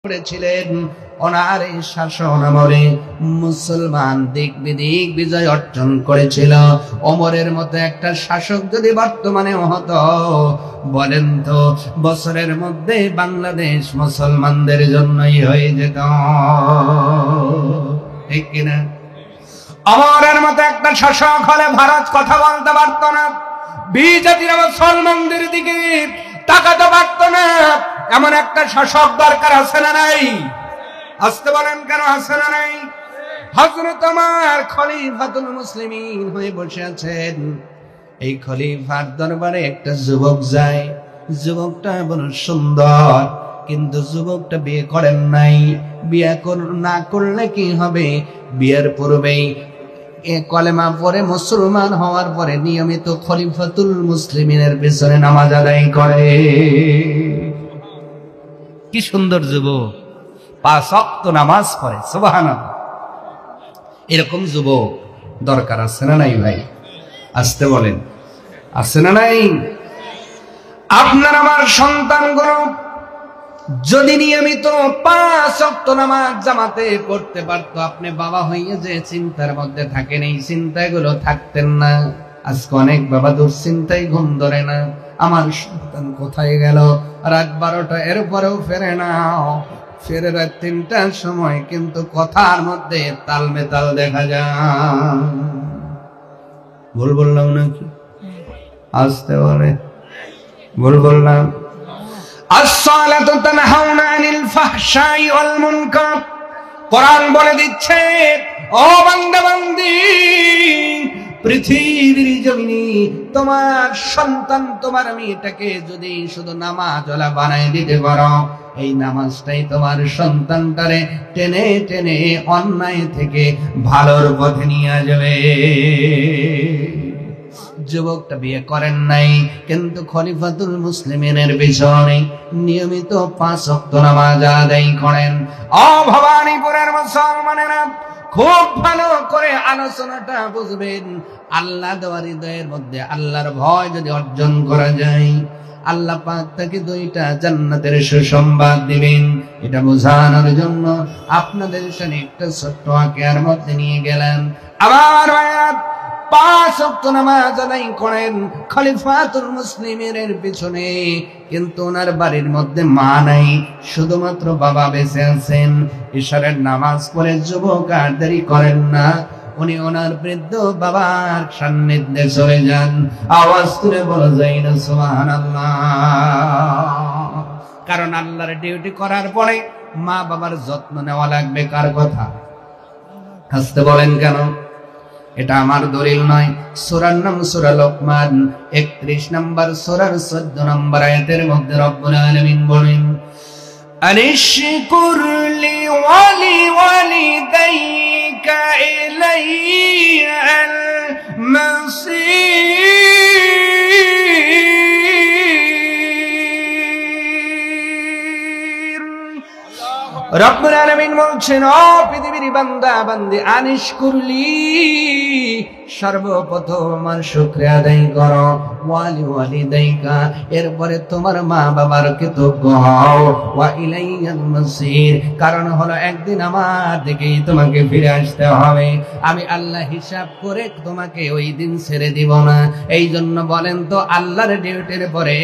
করেছিলেন। ওনার এই শাসন আমলে মুসলমান দিক বিদিক বিজয় অর্জন করেছিল। ওমরের মতো একটা শাসক যদি বর্তমানে হতো, বলেন তো বছরের মধ্যে বাংলাদেশ মুসলমানদের জন্যই হয়ে যেত, ঠিক কিনা? ওমরের মতো একটা শাসক হলে ভারত কথা বলতে পারত না, বিজাতিরা মুসলমানদের দিকে তাকাতে পারত না। এমন একটা শাসক দরকার আছে না নাই? আসতে বলেন কেন আছে না নাই? হযরত ওমর খলিফাতুল মুসলিমিন হয়ে বসে আছেন। এই খলিফার দরবারে একটা যুবক যায়। যুবকটা বড় সুন্দর, কিন্তু যুবকটা বিয়ে করেন নাই। বিয়ে না করলে কি হবে? বিয়ের পূর্বেই কলেমা পড়ে মুসলমান হওয়ার পরে নিয়মিত খলিফাতুল মুসলিমিনের পিছনে নামাজ আদায় করে। কি সুন্দর যুবক, 5 ওয়াক্ত নামাজ পড়ে, সুবহানাল্লাহ। এরকম যুবক দরকার আছে না নাই ভাই? আসতে বলেন, আছে না নাই? আপনার আমার সন্তানগুলো যদি নিয়মিত 5 ওয়াক্ত নামাজ জামাতে পড়তে পারতো, আপনি বাবা হইয়া যে চিন্তার মধ্যে থাকেন, এই চিন্তাগুলো থাকতেন না। আজকে অনেক বাবা দুশ্চিন্তায় ঘুম ধরে না, আমার সন্তান কোথায় গেল, রাত 12টা এরপরেও ফেরে না, ফেরে রাত 3টার সময়, কিন্তু কথার মধ্যে তালমেতাল দেখা যায়। ভুল বললাম নাকি? আসতে বলে, ভুল বললাম? as-salatu tanhauna 'anil fahsha'i wal munkar, কোরআন বলে দিচ্ছে, ও বান্দা বান্দি, পৃথিবীর জমিনে তোমার সন্তান, তোমার মেয়েটাকে যদি শুধু নামাজওয়ালা বানাই দিতে পারো, এই নামাজটাই তোমার সন্তানটারে টেনে টেনে অন্যায় থেকে ভালোর পথে নিয়ে যাবে। যুবকটা বিয়ে করেন নাই, কিন্তু খলিফাতুল মুসলিমিনের পিছনে নিয়মিত 5 ওয়াক্ত নামাজ আদায় করেন। ও ভবানীপুরের মুসলমানেরা, খুব ভালো করে আলোচনাটা বুঝবেন। আল্লাহ দেওয়ার হৃদয়ের মধ্যে আল্লাহর ভয় যদি অর্জন করা যায়, আল্লাহ পাক তাকে 2টা জান্নাতের সুসংবাদ দিবেন। এটা বোঝানোর জন্য আপনাদের সামনে একটা ছোট্ট ওয়াকিয়ার মধ্যে নিয়ে গেলাম। আবার 5 ওয়াক্ত নামাজ আদায় করেন খলিফাতুল মুসলিমিনের পিছনে, কিন্তু ওনার বাড়ির মধ্যে মা নাই, শুধুমাত্র বাবা বেঁচে আছেন। ইশারের নামাজ পড়ে যুবক আর দেরি করেন না, উনি ওনার বৃদ্ধ বাবার সান্নিধ্যে চলে যান। আওয়াজ তুলে বলা যায় না সুবহানাল্লাহ? কারণ আল্লাহর ডিউটি করার পরে মা বাবার যত্ন নেওয়া লাগবে। কার কথা? হাসতে বলেন কেন? এটা আমার দলিল নয়। সূরার নাম সূরা লোকমান, 31 নম্বর সূরার 14 নম্বর আয়াতের মধ্যে রব্বুল আলামিন বলেন, আনিশকুর লি ওয়ালিদাইকা ইলাইয়াল মাসির। রব্বুল আলামিন বলছেন, ও পৃথিবীর বান্দা বান্দি, আনিশকুরলি, সর্বপ্রথম আমার শুকরিয়া আদায় করো, ওয়ালিদাইকা, এরপরে তোমার মা বাবার কৃতজ্ঞ হও, ওয়া ইলাইয়াল মাসির, কারণ হলো একদিন আমার দিকেই তোমাকে ফিরে আসতে হবে। আমি আল্লাহ হিসাব করে তোমাকে ওই দিন ছেড়ে দিব না। এই জন্য বলেন তো, আল্লাহর ডিউটির পরে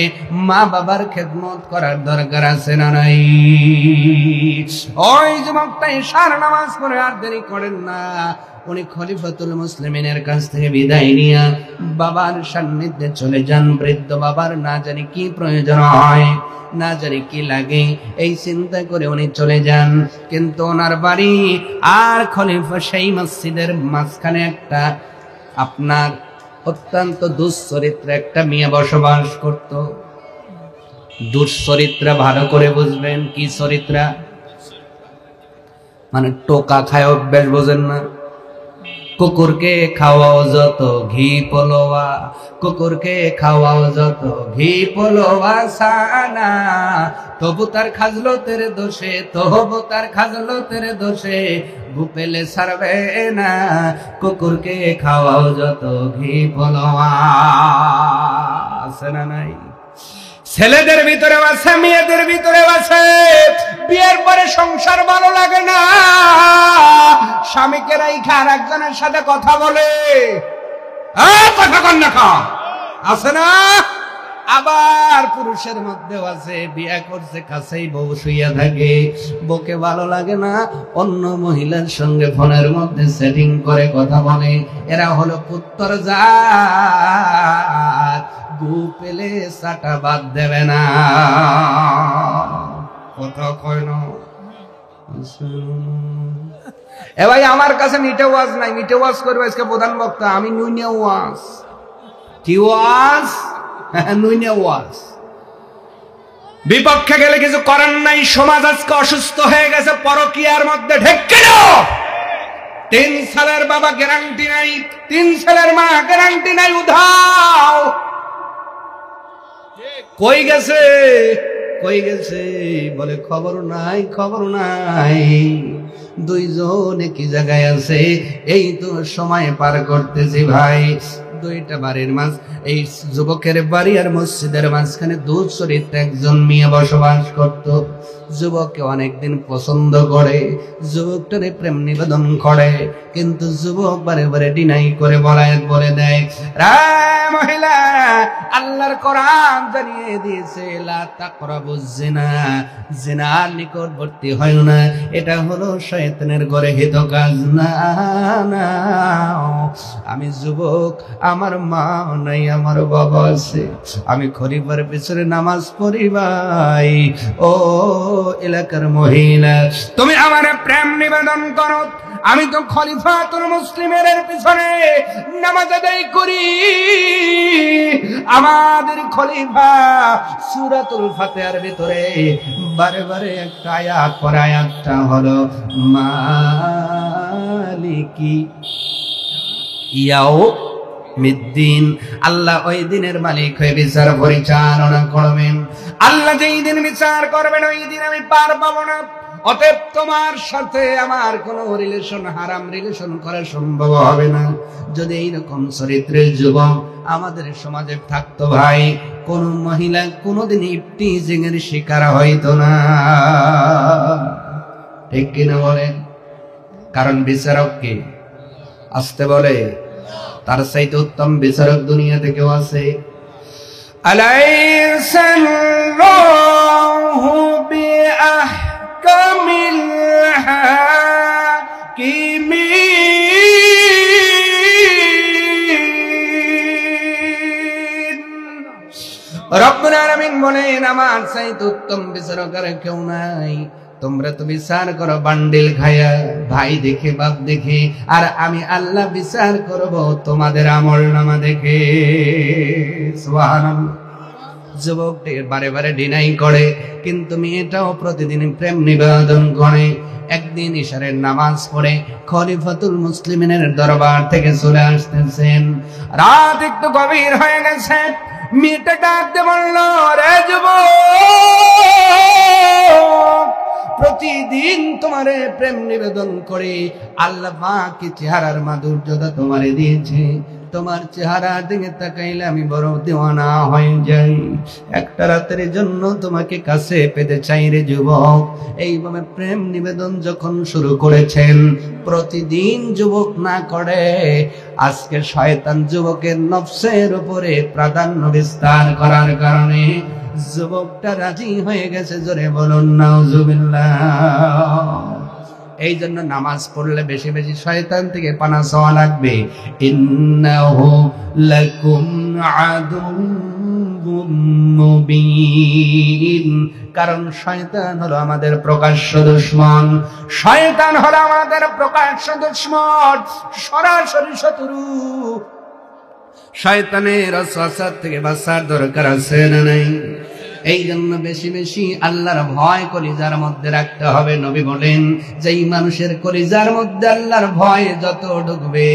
মা বাবার খেদমত করার দরকার আছে না নাই? ওই যুবকটা ইশার নামাজ পড়ে আর দেরি করেন না। উনি খলিফাতুল মুসলিমিনের কাছ থেকে বিদায় নিয়ে বাবার সান্নিধ্যে চলে যান। বৃদ্ধ বাবার না জানি কি প্রয়োজন হয়, না জানি কি লাগে, এই চিন্তা করে উনি চলে যান। কিন্তু ওনার বাড়ি আর খলিফা সেই মসজিদের মাঝখানে একটা আপনার অত্যন্ত দুশ্চরিত্র একটা মেয়ে বসবাস করত। দুশ্চরিত্রা ভালো করে বুঝবেন। কি চরিত্রা? মানে টোকা খায় অভ্যাস, বোঝেন না? কুকুরকে খাওয়াও যত ঘি পোলোয়া, কুকুরকে খাওয়াও যত ঘি পোলোয়া সানা, তবু তার খাজলতের দোষে, তবু তার খাজলতের দোষে ভুপেলে ছাড়বে না, কুকুরকে খাওয়াও যত ঘি পোলোয়া। আছে না নাই? ছেলেদের ভিতরে আছে, মেয়েদের ভিতরে আছে। বিয়ের পরে সংসার ভালো লাগে না, স্বামীকে রাইখা আর একজনের সাথে কথা বলে, কথা কন না খা, আছে না? আবার পুরুষের মধ্যেও আছে, বিয়ে করছে, কাছেই বউ শুইয়া থাকে, বউকে ভালো লাগে না, অন্য মহিলার সঙ্গে ফোনের মধ্যে সেটিং করে কথা বলে। এরা হলো পুত্তর জাত, গু পেলে সাটা বাদ দেবে না। কথা কয় না। এ ভাই, আমার কাছে মিটে ওয়াজ নাই, মিটে ওয়াজ করবে আজকে প্রধান বক্তা, আমি নুইনে ওয়াজ। কি ওয়াজ? নুইনে ওয়াজ। বিপক্ষে গেলে কিছু করার নাই। সমাজ আজকে অসুস্থ হয়ে গেছে, পরকীয়ার মধ্যে ঢেকে দাও। 3 সালের বাবা গ্যারান্টি নাই, 3 সালের মা গ্যারান্টি নাই, উধাও। কই গেছে, কই গেছে? বলে খবর নাই, খবর নাই। দুইজনে কি জায়গায় আছে? এই তো সময় পার করতেছি ভাই। দুইটা বাড়ির মাঝ, এই যুবকের বাড়ি আর মসজিদের মাঝখানে দুচরিত্র একজন মেয়ে বসবাস করত। যুবককে অনেকদিন পছন্দ করে, যুবকটারে প্রেম নিবেদন করে, কিন্তু যুবক বারে বারে ডিনাই করে বলে দেয়, মহিলা, আল্লাহর কোরআন জানিয়ে দিয়েছে লা তাকরাবুজ জিনা, জিনার নিকটবর্তী হয় না, এটা হলো শয়তানের ঘরে হিত কাজ না। আমি যুবক, আমার মা নাই, আমার বাবা আছে, আমি খলিফার পিছনে নামাজ পড়ি ভাই। ও এলাকার মহিলা, তুমি আমার প্রেম নিবেদন করো, আমি তো খলিফাতুল মুসলিমের পিছনে নামাজ আদায় করি। আমাদের খলিফা সূরাতুল ফাতিহার ভিতরে বারে বারে একটা আয়াত পড়ে, আয়াতটা হলো মালিকি ইয়াউমিদ্দিন। আল্লাহ ওই দিনের মালিক হয়ে বিচার পরিচালনা করবেন। আল্লাহ যেই দিন বিচার করবেন, ওই দিন আমি পার পাবো না। অতএব তোমার সাথে আমার কোনো রিলেশন, হারাম রিলেশন করা সম্ভব হবে না। যদি এইরকম চরিত্রের যুবক আমাদের সমাজে থাকতো ভাই, কোন মহিলা কোনোদিন ইফটিজিং এর শিকার হইতো না। ঠিক কিনা বলেন? কারণ বিচারক কে? আসতে বলে, তার চাইতে উত্তম বিচারক দুনিয়াতে কেউ আছে? আলাইসাল্লাহু বিআহকামিল হাকিমিন। রব্বুল আলামিন বলেন, আমার চাইতে উত্তম বিচারক আর কেউ নাই। তোমরা তো বিচার করো বান্ডিল খায়া, ভাই দেখে বাপ দেখে, আর আমি আল্লাহ বিচার করব তোমাদের আমলনামা দেখে। সুবহানাল্লাহ। যুবকটি বারে বারে ডিনাই করে, কিন্তু মেয়েটাও প্রতিদিন প্রেম নিবেদন করে। একদিন ইশারের নামাজ পড়ে খলিফাতুল মুসলিমিনের দরবার থেকে চলে আসতেছেন। রাত একটু গভীর হয়ে গেছে। মেয়েটা ডাকতে বলল, রে যুবক, প্রতিদিন তোমারে প্রেম নিবেদন করে আল্লাহ পাক কি চেহারার মাধুর্যতা তোমারে দিয়েছে। তোমার চেহারা দিকে তাকাইলে আমি বড় দেওয়ানা হয়ে যাই। একটা রাতের জন্য তোমাকে কাছে পেতে চাই রে যুবক। এইভাবে প্রেম নিবেদন যখন শুরু করেছেন, প্রতিদিন যুবক না করে, আজকে শয়তান যুবকের নফসের উপরে প্রাধান্য বিস্তার করার কারণে যুবকটা রাজি হয়ে গেছে। জোরে বলুন নাউজুবিল্লাহ। এই জন্য নামাজ পড়লে বেশি বেশি শয়তান থেকে পানা চাওয়া লাগবে। ইন্নাহু লাকুম আদুউম মুবিন। কারণ শয়তান হলো আমাদের প্রকাশ্য দুশমন। শয়তান হলো আমাদের প্রকাশ্য দুশমন, সরাসরি শত্রু। শয়তানের ওয়াসওয়াসা থেকে বাঁচার দরকার আছে না নাই? এই জন্য বেশি বেশি আল্লাহর ভয় কলিজার মধ্যে রাখতে হবে। নবী বলেন, যেই মানুষের কলিজার মধ্যে আল্লাহর ভয় যত ঢুকবে,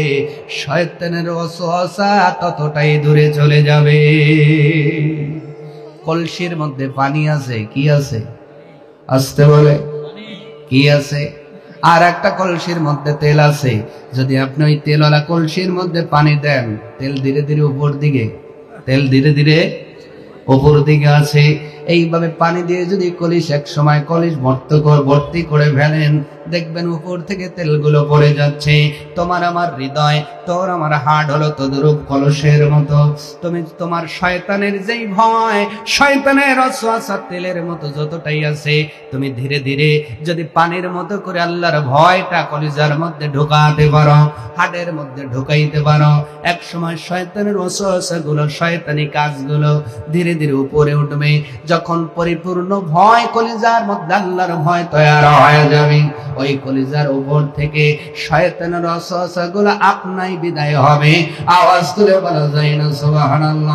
শয়তানের ওয়াসওয়াসা ততটাই দূরে চলে যাবে। কলসির মধ্যে পানি আছে, কি আছে? আসতে বলে, কি আছে? আর একটা কলসির মধ্যে তেল আছে। যদি আপনি ওই তেলওয়ালা কলসির মধ্যে পানি দেন, তেল ধীরে ধীরে উপর দিকে, তেল ধীরে ধীরে উপর দিকে আছে। এইভাবে পানি দিয়ে যদি কলিশ এক সময় কলিশ ভর্তি করে ফেলেন, দেখবেন উপর থেকে তেলগুলো পড়ে যাচ্ছে। তোমার আমার হৃদয়, তোর আমার হাড় হলো তদরূপ কলসের মতো। তুমি তোমার শয়তানের যেই ভয়, শয়তানের ওয়াসওয়াসা তেলের মতো যতটাই আছে, তুমি ধীরে ধীরে যদি পানির মতো করে আল্লাহর ভয়টা কলিজার মধ্যে ঢোকাতে পারো, হাড়ের মধ্যে ঢোকাইতে পারো, এক সময় শয়তানের ওয়াসওয়াসা গুলো, শয়তানি কাজগুলো ধীরে ধীরে উপরে উঠবে। যখন পরিপূর্ণ ভয় কলিজার মধ্যে আল্লাহর ভয় তৈরি হয়ে যাবে, ওই কলিজার উপর থেকে শয়তানের ওয়াসওয়াসা গুলো আপনাই বিদায় হবে। আওয়াজ তুলে বলা যায় না সুবহানাল্লাহ।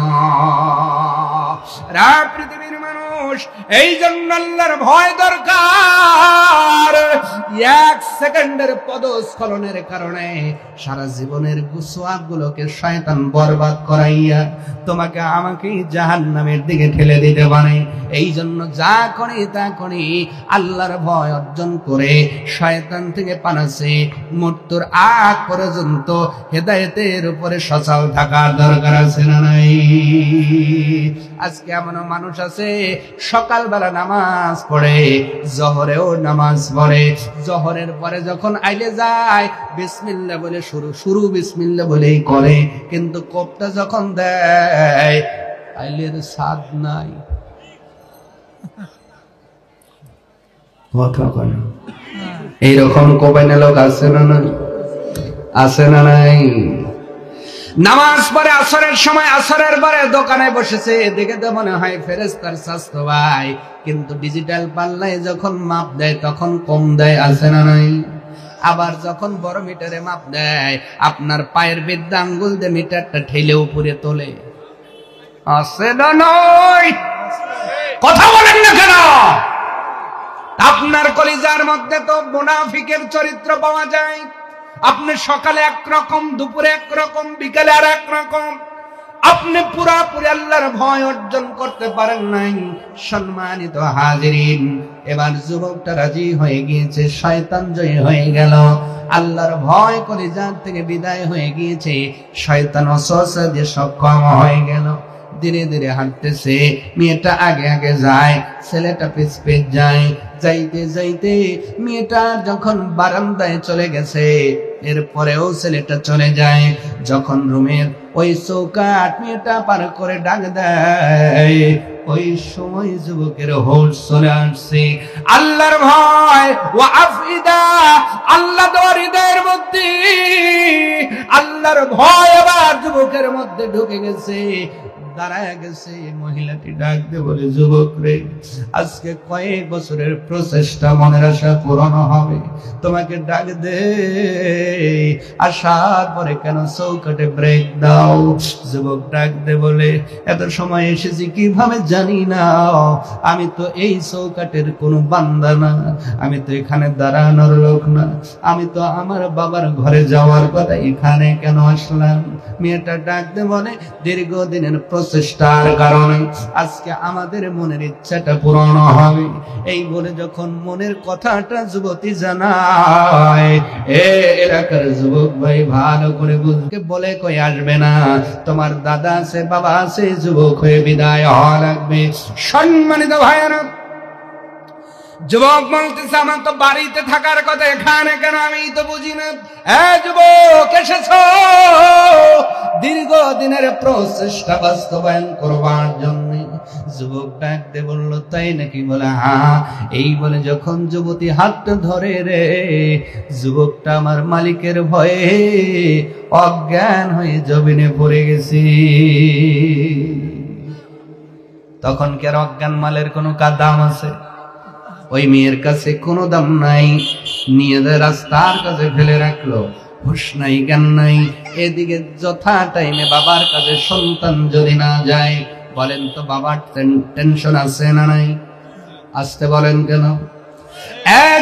পৃথিবীর মানুষ, এই জন্য আল্লাহর ভয় দরকার। এক সেকেন্ডের পদস্খলনের কারণে সারা জীবনের গুসওয়াব গুলোকে শয়তান বরবাদ করাইয়া তোমাকে আমাকে জাহান্নামের দিকে ঠেলে দিতে পারে। এই জন্য যা করি তা করি আল্লাহর ভয় অর্জন করে শয়তান থেকে পানাছে মৃত্যুর আগ পর্যন্ত হেদায়েতের উপরে সচল থাকার দরকার আছে না নাই? আজকে এমনও মানুষ আছে সকালবেলা নামাজ পড়ে, জোহরেও নামাজ পড়ে, জোহরের পরে যখন আইলে যায় বিসমিল্লাহ বলে শুরু বিসমিল্লাহ বলেই করে, কিন্তু কোপটা যখন দেয় আইলের স্বাদ নাই। এইরকম কোপাইনা লোক আছে না নাই? আছে না নাই? নামাজ পড়ে আসরের সময়, আসরের পরে দোকানে বসেছে, দেখে তো মনে হয় ফেরেশতার স্বাস্থ্য ভাই, কিন্তু ডিজিটাল পাল্লায় যখন মাপ দেয় তখন কম দেয়। আছে না নাই? আবার যখন বড় মিটারে মাপ দেয়, আপনার পায়ের বৃদ্ধা আঙ্গুল দিয়ে মিটারটা ঠেলে উপরে তোলে। আছে না নাই? কথা বলেন না কেন? আপনার কলিজার মধ্যে তো মুনাফিকের চরিত্র পাওয়া যায়। আপনি সকালে একরকম, দুপুরে একরকম, বিকালে আর একরকম। আপনি পুরাপুরি আল্লাহর ভয় অর্জন করতে পারেন নাই। সম্মানিত হাজিরিন, এবার যুবকটা রাজি হয়ে গিয়েছে, শয়তান জয়ী হয়ে গেল, আল্লাহর ভয় কলিজার থেকে বিদায় হয়ে গিয়েছে, শয়তান ওয়াসওয়াসা দিয়ে সক্ষম হয়ে গেল। ধীরে ধীরে হাঁটতেছে, মেয়েটা আগে আগে যায়, ছেলেটা পিছ পিছ যায়। যাইতে যাইতে মেয়েটা যখন বারান্দায় চলে গেছে, এরপরেও ছেলেটা চলে যায়। যখন রুমের ওই চৌকাঠ মেয়েটা পার করে ডাক দেয়, ওই সময় যুবকের হোশ চলে আসছে। আল্লাহর ভয় ও আফিদা, আল্লাহ হৃদয়ের মধ্যে আল্লাহর ভয় আবার যুবকের মধ্যে ঢুকে গেছে, দাঁড়ায় গেছে। মহিলাটি ডাক দিয়ে বলে, যুবক রে, আজকে কয়েক বছরের প্রচেষ্টা মনের আশা পূরণ হবে, তোমাকে ডাক দে, আসার পরে কেন চৌকাটে ব্রেক দাও? যুবক ডাক দে বলে, এত সময় এসেছি কিভাবে জানি না, আমি তো এই চৌকাটের কোনো বান্দা না, আমি তো এখানে দাঁড়ানোর লোক না, আমি তো আমার বাবার ঘরে যাওয়ার কথা, এখানে কেন আসলাম? মেয়েটা ডাক দে বলে, দীর্ঘদিনের প্রচেষ্টার কারণে আজকে আমাদের মনের ইচ্ছাটা পূরণ হবে। এই বলে যখন মনের কথাটা যুবতী জানায়, এলাকার যুবক ভাই ভালো করে বুঝকে বলে, কই আসবে না, তোমার দাদা আছে, বাবা আছে, যুবক হয়ে বিদায় হওয়া লাগবে। সম্মানিত ভাইয়েরা, যুবক বলতেছে, আমার তো বাড়িতে থাকার কথা, এখানে কেন? আমি তো বুঝি না। যুবক এসেছ দীর্ঘদিনের প্রচেষ্টা বাস্তবায়ন করবার জন্য। যুবক ডাকতে বলল, তাই নাকি? বলে, হ্যাঁ। এই বলে যখন যুবতী হাতটা ধরে রে, যুবকটা আমার মালিকের ভয়ে অজ্ঞান হয়ে জমিনে পড়ে গেছি। তখন কি আর অজ্ঞান মালের কোনো দাম আছে? ওই মেয়ের কাছে কোনো দাম নাই, নিয়ে রাস্তার কাছে ফেলে রাখলো, হুঁশ নাই, জ্ঞান নাই। এদিকে যথা টাইমে বাবার কাছে সন্তান যদি না যায়, বলেন তো বাবার টেনশন আছে না নাই? আসতে বলেন কেন?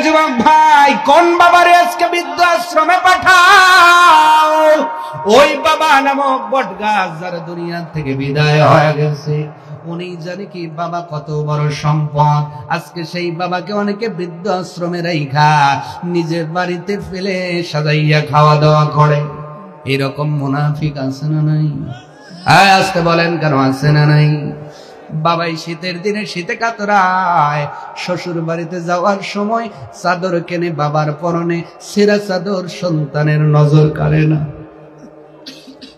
যুবক ভাই, কোন বাবার আজকে বৃদ্ধাশ্রমে পাঠাও? ওই বাবা নামক বট গাছ যার দুনিয়া থেকে বিদায় হয়ে গেছে, উনি জানে কি বাবা কত বড় সম্পদ। আজকে সেই বাবাকে অনেকে বৃদ্ধাশ্রমে রাইখা নিজের বাড়িতে ফেলে সাজাইয়া খাওয়া দাওয়া করে। এরকম মুনাফিক আছে না নাই? আসতে বলেন কেন? আছে না নাই? বাবাই শীতের দিনে শীতে কাতরায় শ্বশুর বাড়িতে যাওয়ার সময় চাদর কেনে বাবার পরনে, ছেঁড়া চাদর সন্তানের নজর কাড়ে না।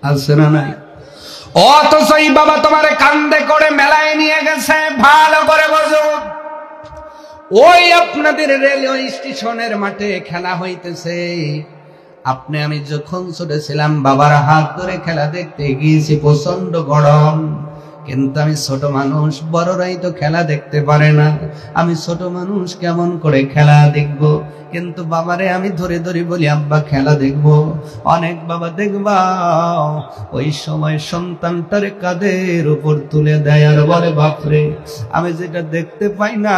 আছে না নাই? অথচ এই বাবা তোমারে কান্দে করে মেলায় নিয়ে গেছে। ভালো করে বোঝো, ওই আপনাদের রেলওয়ে স্টেশনের মাঠে খেলা হইতেছে। আপনি আমি যখন ছোট ছিলাম বাবার হাত ধরে খেলা দেখতে গিয়েছি, প্রচন্ড গরম, কিন্তু আমি ছোট মানুষ, বড়রাই তো খেলা দেখতে পারে না, আমি ছোট মানুষ কেমন করে খেলা দেখব? কিন্তু বাবারে আমি ধরে ধরে বলি, আব্বা খেলা দেখবো। অনেক বাবা দেখবা ওই সময় সন্তানটারে কাঁধের উপর তুলে দেয় আর বলে, বাপরে আমি যেটা দেখতে পাই না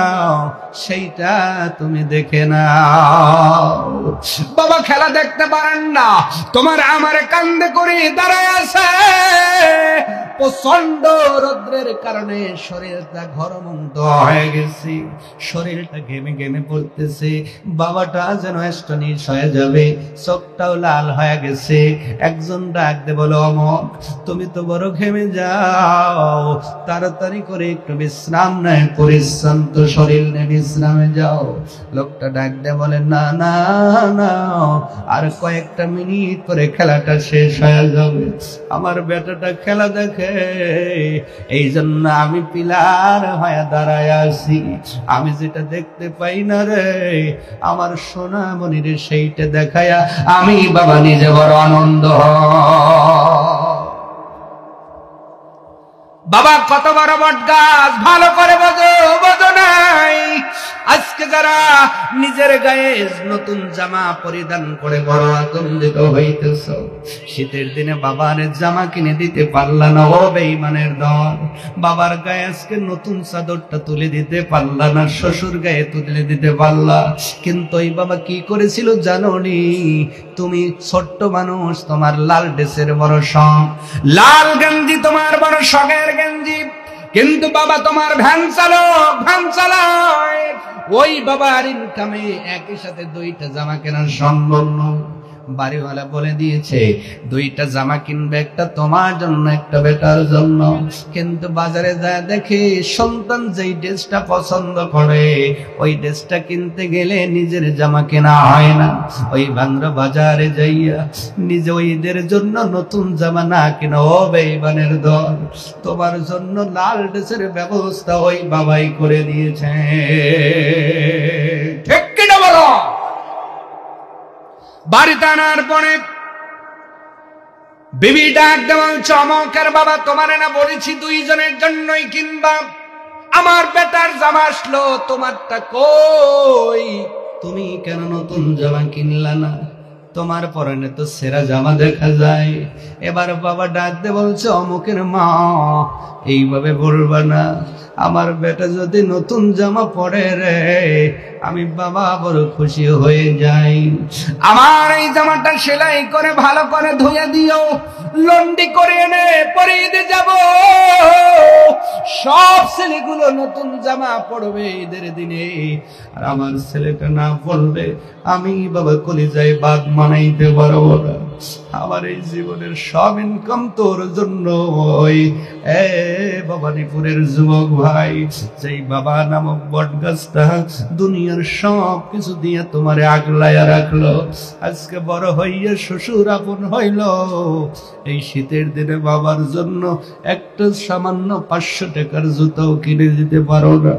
সেইটা তুমি দেখে না। বাবা খেলা দেখতে পারেন না, তোমার আমার কান্দে করে দাঁড়ায় আছে। প্রচন্ড রৌদ্রের কারণে শরীরটা ঘরমন্ত হয়ে গেছে, শরীরটা ঘেমে ঘেমে পড়তেছে। বাবাটা যেন অ্যাস্টনিশ হয়ে যাবে, চোখটাও লাল হয়ে গেছে। একজন ডাক দে বলো, অমক তুমি তো বড় ঘেমে যাও, তাড়াতাড়ি করে একটু বিশ্রাম নেয়, পরিশ্রান্ত শরীর নিয়ে বিশ্রামে যাও। লোকটা ডাক দে বলে, না না না, আর কয়েকটা মিনিট পরে খেলাটা শেষ হয়ে যাবে। আমার বেটাটা খেলা দেখে, এই জন্য আমি পিলার হয়ে দাঁড়ায় আছি। আমি যেটা দেখতে পাই না রে আমার সোনা মনিরে, সেইটা দেখায়া আমি বাবা নিজে বড় আনন্দ। বাবা কত বড় বট গাছ, ভালো করে বোঝো, বোঝো নাই? আজকে যারা নিজের গায়ে নতুন জামা পরিধান করে বড় আনন্দিত হইতেছ, শীতের দিনে বাবার জামা কিনে দিতে পারলা না, ও বেঈমানের দল। বাবার গায়ে আজকে নতুন চাদরটা তুলে দিতে পারলা না, শ্বশুর গায়ে তুলে দিতে পারলা। কিন্তু ওই বাবা কি করেছিল জানো নি? তুমি ছোট্ট মানুষ, তোমার লাল ড্রেসের বড় শখ, লাল গেঞ্জি তোমার বড় শখের গেঞ্জি, কিন্তু বাবা তোমার ভ্যান চালক, ভ্যান চালায়। ওই বাবার ইনকামে একই সাথে দুইটা জামা কেনা সম্ভব নয়। বাড়িওয়ালা বলে দিয়েছে দুইটা জামা কিনবে, একটা তোমার জন্য একটা বেটার জন্য। কিন্তু বাজারে যায় দেখে সন্তান যেই ড্রেসটা পছন্দ করে ওই ড্রেসটা কিনতে গেলে নিজের জামা কেনা হয় না। ওই ভাঙরা বাজারে যাইয়া নিজে ওইদের জন্য নতুন জামা না কিনা, ও বেঈমানের দল, তোমার জন্য লাল ড্রেসের ব্যবস্থা ওই বাবাই করে দিয়েছে। ঠিক কিনা বলো? বাড়িতে আনার পরে বিবি ডাক দেওয়াল, চমকের বাবা তোমারে না বলেছি দুইজনের জন্যই কিনবা? আমার বেটার জামা আসলো, তোমারটা কই? তুমি কেন নতুন জামা কিনলা না? তোমার পরনে তো সেরা জামা দেখা যায়। এবার বাবা ডাক দে বলছে, অমুকের মা এইভাবে বলবা না, আমার বেটা যদি নতুন জামা পরে রে আমি বাবা বড় খুশি হয়ে যাই। আমার এই জামাটা সেলাই করে ভালো করে ধুয়ে দিও, লন্ডি করে এনে পরিয়ে দিয়ে যাব। সব ছেলেগুলো নতুন জামা পরবে ঈদের দিনে, আর আমার ছেলেটা না পরবে আমি বাবা কলিজায় বাদ মানাইতে পারবো না। আমার এই জীবনের সব ইনকাম তোর জন্য। এ ভবানীপুরের যুবক ভাই, যেই বাবা নামক বট গাছটা দুনিয়ার সব কিছু দিয়ে তোমারে আগলাইয়া রাখলো, আজকে বড় হইয়া শ্বশুর আপন হইল, এই শীতের দিনে বাবার জন্য একটা সামান্য 500 টাকার জুতাও কিনে দিতে পারো না।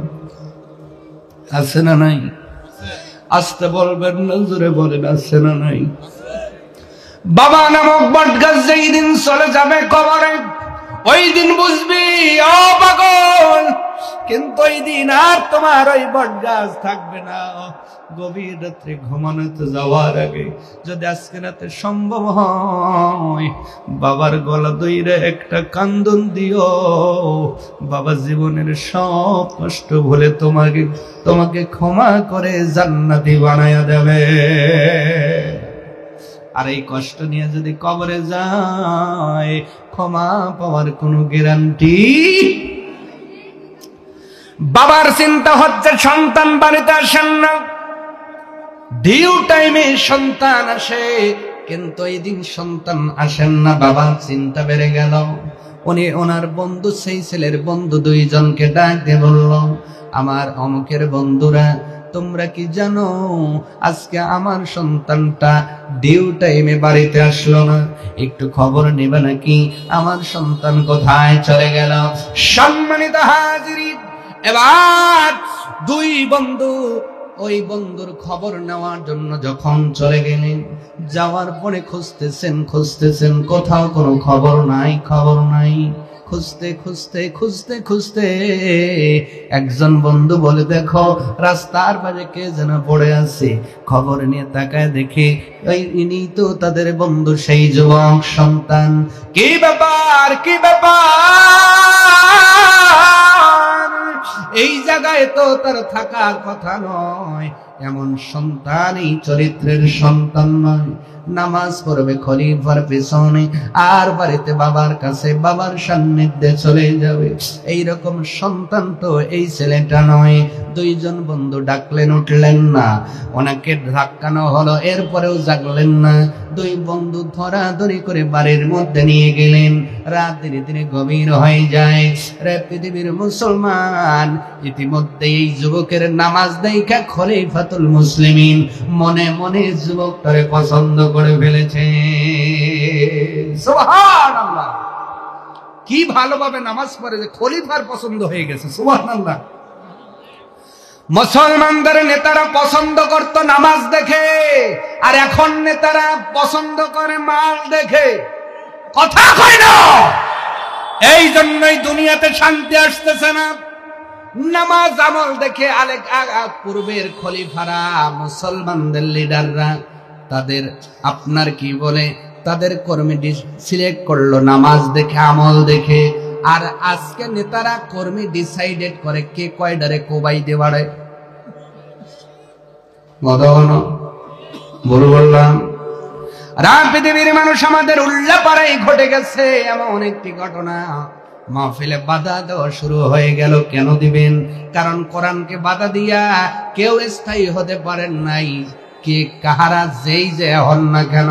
আছে না নাই? আসতে বলবেন না, জোরে বলেন আছে না নাই? বাবা নামক বট গাছ যেই দিন চলে যাবে কবরে, ওই দিন বুঝবি ও পাগল। কিন্তু ওই দিন আর তোমার ওই বট গাছ থাকবে না। গভীর রাত্রে ঘুমানোতে যাওয়ার আগে যদি আজকে রাতে সম্ভব হয় বাবার গলা দইরে একটা কান্দন দিও, বাবা জীবনের সব কষ্ট ভুলে তোমাকে ক্ষমা করে জান্নাতি বানায়া দেবে। আর এই কষ্ট নিয়ে যদি কবরে যায় ক্ষমা পাওয়ার কোনো গ্যারান্টি। বাবার চিন্তা হচ্ছে সন্তান বাড়িতে আসেন না, ডিউ টাইমে সন্তান আসে, কিন্তু এই দিন সন্তান আসেন না, বাবার চিন্তা বেড়ে গেল। উনি ওনার বন্ধু, সেই ছেলের বন্ধু দুইজনকে ডাক দিয়ে বলল, আমার অমুকের বন্ধুরা, তোমরা কি জানো আজকে আমার সন্তানটা ডিউ টাইমে বাড়িতে আসলো না, একটু খবর নেবে নাকি? আমার সন্তান কোথায় চলে গেল? সম্মানিত হাজিরিন, এবার দুই বন্ধু ওই বন্ধুর খবর নেওয়ার জন্য যখন চলে গেলেন, যাওয়ার পরে খুঁজতেছেন, কোথাও কোনো খবর নাই। খুঁজতে একজন বন্ধু বলে, দেখো রাস্তার পাশে কে যেন পড়ে আছে। খবর নিয়ে তাকায় দেখে ইনি তো তাদের বন্ধু, সেই যুবক সন্তান। কি ব্যাপার এই জায়গায় তো তার থাকার কথা নয়, এমন সন্তান, এই চরিত্রের সন্তান নয়। নামাজ পড়বে খলিফার পেছনে, আর বাড়িতে বাবার কাছে, বাবার সান্নিধ্যে চলে যাবে। এইরকম সন্তান তো এই ছেলেটা নয়। দুইজন বন্ধু ডাকলেন, উঠলেন না। ওনাকে ধাক্কানো হলো, এরপরেও জাগলেন না। দুই বন্ধু ধরাধরি করে বাড়ির মধ্যে নিয়ে গেলেন। রাত ধীরে ধীরে গভীর হয়ে যায়। রে পৃথিবীর মুসলমান, ইতিমধ্যে এই যুবকের নামাজ দেখা খলিফাতুল মুসলিমিন মনে মনে যুবকটারে পছন্দ করে ফেলেছে। সুবহানাল্লাহ, কি ভালোভাবে নামাজ পড়ে যে খলিফার পছন্দ হয়ে গেছে। সুবহানাল্লাহ। মুসলমানদের নেতারা পছন্দ করত নামাজ দেখে, আর এখন নেতারা পছন্দ করে মাল দেখে। কথা কয় না? এই জন্যই দুনিয়াতে শান্তি আসতেছে না। নামাজ আমল দেখে পূর্বের খলিফারা, মুসলমানদের লিডাররা, তাদের আপনার কি বলে, তাদের কর্মী সিলেক্ট করলো নামাজ দেখে, আমল দেখে। আর আজকে নেতারা কর্মী ডিসাইডেড করে কে কয়ডারে কোবাই দিয়ে বাড়ে। বললাম পৃথিবীর মানুষ, আমাদের উল্লাপাড়ায় ঘটে গেছে এমন একটি ঘটনা। মাহফিলে বাধা দেওয়া শুরু হয়ে গেল। কেন দিবেন? কারণ কোরআনকে বাধা দিয়া কেউ স্থায়ী হতে পারেন নাই। কে কাহারা যেই যে হন না কেন,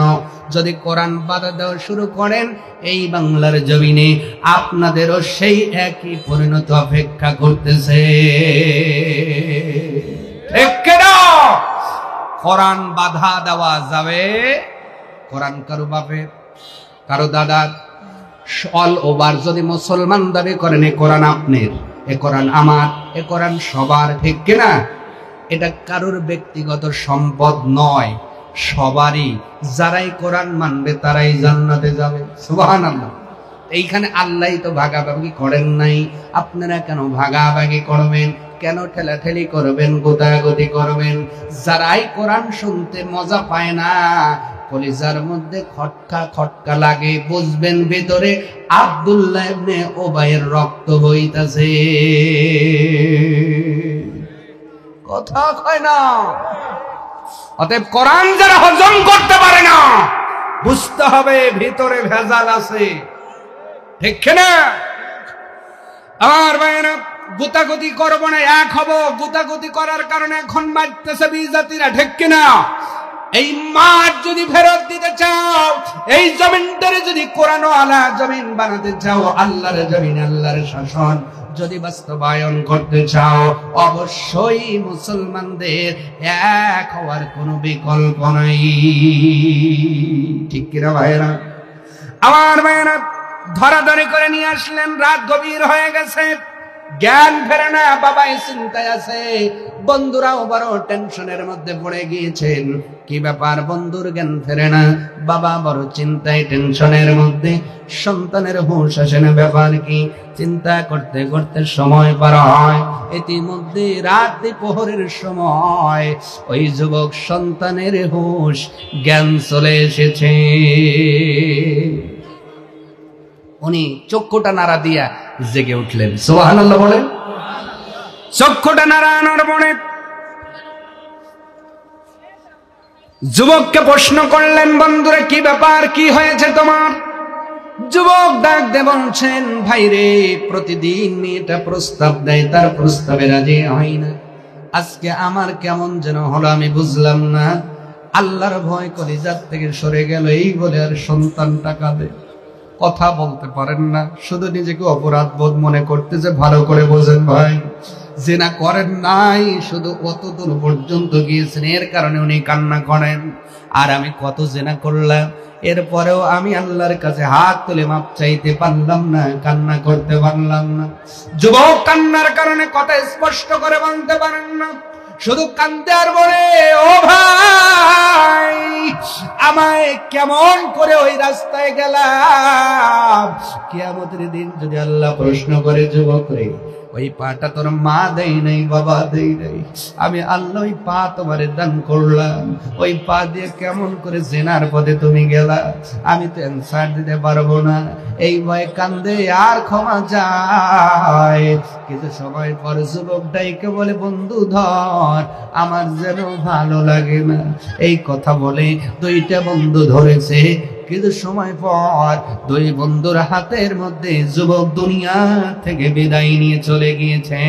যদি কোরআন বাধা দেওয়া শুরু করেন, এই বাংলার জমিনে আপনাদেরও সেই একই পরিণত অপেক্ষা করতেছে। কোরআন বাধা দেওয়া যাবে? কোরআন কারো বাপের, কারো দাদার, অল ওভার যদি মুসলমান দাবি করেন এ কোরআন আপনার, এ কোরআন আমার, এ কোরআন সবার, ঠিক কিনা? এটা কারোর ব্যক্তিগত সম্পদ নয়, সবারই। যারাই কোরআন মানবে তারাই জান্নাতে যাবে। সুবহানাল্লাহ। এইখানে আল্লাহ তো ভাগাভাগি করেন নাই, আপনারা কেন ভাগাভাগি করবেন? কেন ঠেলাঠেলি করবেন, গোতাগতি করবেন? যারাই কোরআন শুনতে মজা পায় না, কলিজার মধ্যে খটকা খটকা লাগে, বুঝবেন ভেতরে আব্দুল্লাহ ইবনে উবাইয়ের রক্ত বইতাছে। কথা কয় না? অতএব কোরআন যারা হজম করতে পারে না, বুঝতে হবে ভিতরে ভেজাল আছে, ঠিক না? আর ভাইরা, গুতাগুতি করবো না, এক হব। গুতাগুতি করার কারণে এখন মারতেছে বিজাতিরা, ঠিক কিনা? এই মাঠ যদি ফেরত দিতে চাও, এই জমিনটারে যদি কোরআন ওয়ালা জমিন বানাতে চাও, আল্লাহর জমিন, আল্লাহর শাসন যদি বাস্তবায়ন করতে চাও, অবশ্যই মুসলমানদের এক হওয়ার কোনো বিকল্প নাই, ঠিক কিনা ভাইরা? আমার ভাইরা ধরাধরি করে নিয়ে আসলেন। রাত গভীর হয়ে গেছে, জ্ঞান ফেরে না, বাবাই চিন্তায় আছে, বন্ধুরাও বড় টেনশনের মধ্যে পড়ে গিয়েছেন। কি ব্যাপার? বন্ধুর জ্ঞান ফেরে না, বাবা বড় চিন্তায়, টেনশনের মধ্যে। সন্তানের হুঁশ আসে না, ব্যাপার কি? চিন্তা করতে করতে সময় পার হয়। ইতিমধ্যে রাত প্রহরের সময়, ওই যুবক সন্তানের হুঁশ জ্ঞান চলে এসেছে। উনি চক্ষুটা নাড়া দিয়া জেগে উঠলেন। সুবহানাল্লাহ বলেন। চক্ষুটা নাড়ানোর পরে যুবককে প্রশ্ন করলেন, বন্ধুরে কি ব্যাপার, কি হয়েছে তোমার? যুবক ডাক দিয়ে বলছেন, ভাই রে, প্রতিদিন মেয়েটা প্রস্তাব দেয়, তার প্রস্তাবে রাজি হয় না। আজকে আমার কেমন যেন হলো, আমি বুঝলাম না। আল্লাহর ভয় কলিজার থেকে সরে গেল, এই বলে আর সন্তানটা কাঁদে। কথা বলতে পারেন না, শুধু নিজেকে অপরাধ বোধ মনে করতেছে। ভালো করে বোঝেন ভাই, জিনা করেন নাই, শুধু অতদূর পর্যন্ত গিয়েছেন, এর কারণে উনি কান্না করেন। আর আমি কত জিনা করলাম, এরপরেও আমি আল্লাহর কাছে হাত তুলে মাপ চাইতে পারলাম না, কান্না করতে পারলাম না। যুবক কান্নার কারণে কথা স্পষ্ট করে বলতে পারেন না, শুধু কান্দে আর বলে, ও ভাই আমায় কেমন করে ওই রাস্তায় গেলাম। কিয়ামতের দিন যদি আল্লাহ প্রশ্ন করে, যুবক রে ওই পাটা তোর মা দেই নাই, বাবা দেই নাই, আমি আল্লাহ ওই পা তোমারে দান করলাম, ওই পা দিয়ে কেমন করে জেনার পথে তুমি গেলা, আমি তো অ্যান্সার দিতে পারবো না। এই ভয়ে কান্দে আর ক্ষমা চায়। কিছু সময় পর যুবক ডাইকে বলে, বন্ধু ধর, আমার যেন ভালো লাগে না। এই কথা বলে দুইটা বন্ধু ধরেছে। কিছু সময় পর দুই বন্ধুর হাতের মধ্যে যুবক দুনিয়া থেকে বিদায় নিয়ে চলে গিয়েছে।